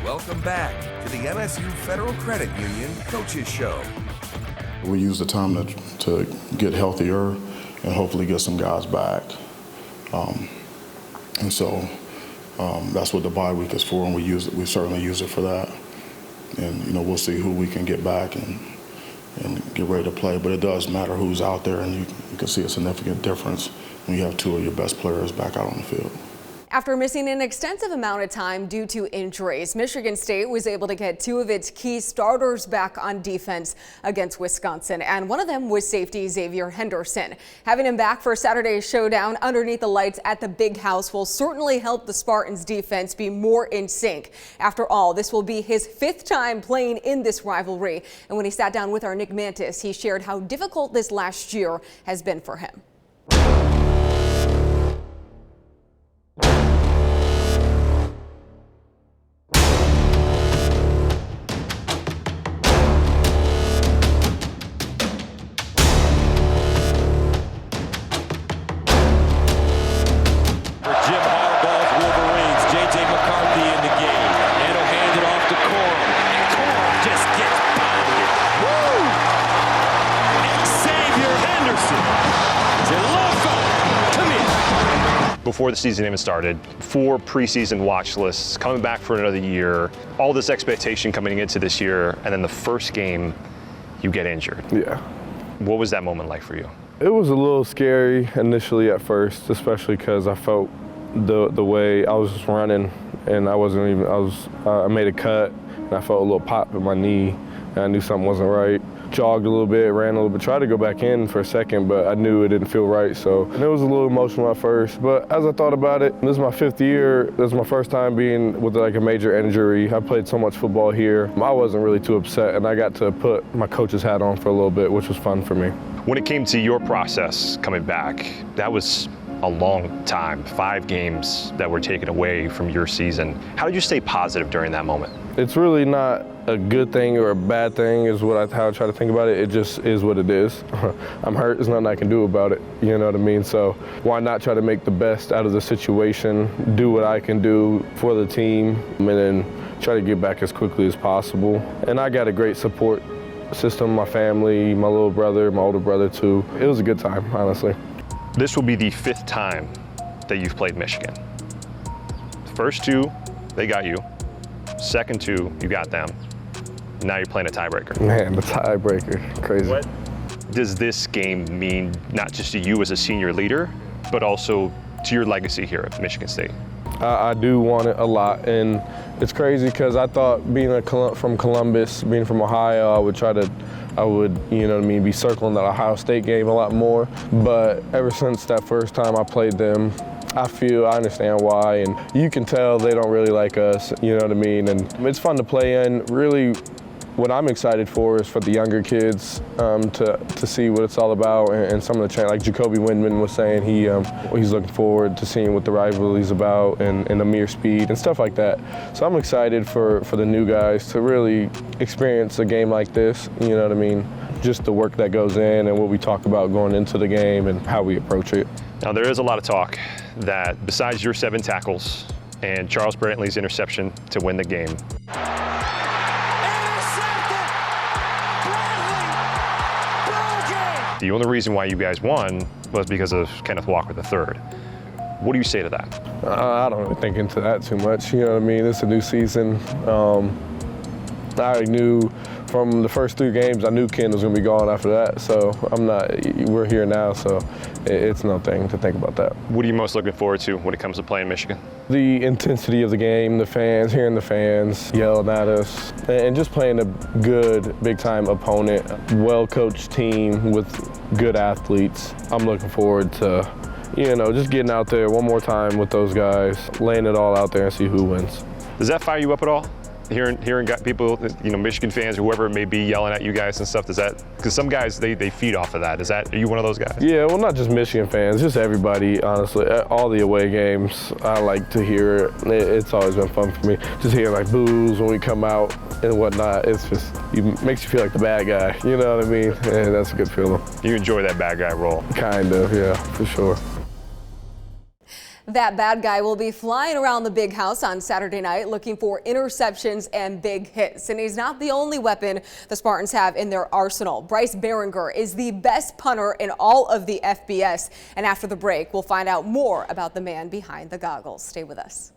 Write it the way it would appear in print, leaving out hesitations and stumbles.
Welcome back to the MSU Federal Credit Union Coaches Show. We use the time to get healthier and hopefully get some guys back. And so that's what the bye week is for, and we certainly use it for that. And we'll see who we can get back and get ready to play. But it does matter who's out there, and you can see a significant difference when you have two of your best players back out on the field. After missing an extensive amount of time due to injuries, Michigan State was able to get two of its key starters back on defense against Wisconsin, and one of them was safety Xavier Henderson. Having him back for Saturday's showdown underneath the lights at the Big House will certainly help the Spartans' defense be more in sync. After all, this will be his fifth time playing in this rivalry, and when he sat down with our Nick Mantis, he shared how difficult this last year has been for him. Before the season even started, 4 preseason watch lists, coming back for another year, all this expectation coming into this year, and then the first game, you get injured. Yeah. What was that moment like for you? It was a little scary initially at first, especially because I felt the way I was just running, and I made a cut, and I felt a little pop in my knee, and I knew something wasn't right. Jogged a little bit, ran a little bit, tried to go back in for a second, but I knew it didn't feel right. And it was a little emotional at first, but as I thought about it, this is my 5th year. This is my first time being with like a major injury. I played so much football here. I wasn't really too upset, and I got to put my coach's hat on for a little bit, which was fun for me. When it came to your process coming back, that was a long time, 5 games that were taken away from your season. How did you stay positive during that moment? It's really not a good thing or a bad thing is how I try to think about it. It just is what it is. I'm hurt, there's nothing I can do about it, you know what I mean? So why not try to make the best out of the situation, do what I can do for the team, and then try to get back as quickly as possible. And I got a great support system, my family, my little brother, my older brother too. It was a good time, honestly. This will be the 5th time that you've played Michigan. The first 2, they got you. Second 2, you got them. Now you're playing a tiebreaker. Man, the tiebreaker, crazy. What does this game mean, not just to you as a senior leader, but also to your legacy here at Michigan State? I do want it a lot, and it's crazy because I thought being from Columbus, being from Ohio, I would, be circling that Ohio State game a lot more. But ever since that first time I played them, I understand why, and you can tell they don't really like us, you know what I mean? And it's fun to play in. Really, what I'm excited for is for the younger kids to see what it's all about, and some of the like Jacoby Windman was saying, he's looking forward to seeing what the rivalry's about and Amir Speed and stuff like that. So I'm excited for the new guys to really experience a game like this, you know what I mean? Just the work that goes in and what we talk about going into the game and how we approach it. Now there is a lot of talk that besides your 7 tackles and Charles Brantley's interception to win the game, the only reason why you guys won was because of Kenneth Walker III. What do you say to that? I don't really think into that too much. You know what I mean? It's a new season. I knew from the first 3 games, I knew Ken was going to be gone after that. So we're here now, so it's nothing to think about that. What are you most looking forward to when it comes to playing Michigan? The intensity of the game, the fans, hearing the fans yelling at us, and just playing a good, big-time opponent, well-coached team with good athletes. I'm looking forward to, just getting out there one more time with those guys, laying it all out there and see who wins. Does that fire you up at all? Hearing people, Michigan fans or whoever it may be yelling at you guys and stuff, because some guys, they feed off of that. Are you one of those guys? Yeah, well, not just Michigan fans, just everybody, honestly. All the away games, I like to hear it. It's always been fun for me. Just hearing like boos when we come out and whatnot. It makes you feel like the bad guy, you know what I mean? And that's a good feeling. You enjoy that bad guy role? Kind of, yeah, for sure. That bad guy will be flying around the big house on Saturday night looking for interceptions and big hits. And he's not the only weapon the Spartans have in their arsenal. Bryce Behringer is the best punter in all of the FBS. And after the break, we'll find out more about the man behind the goggles. Stay with us.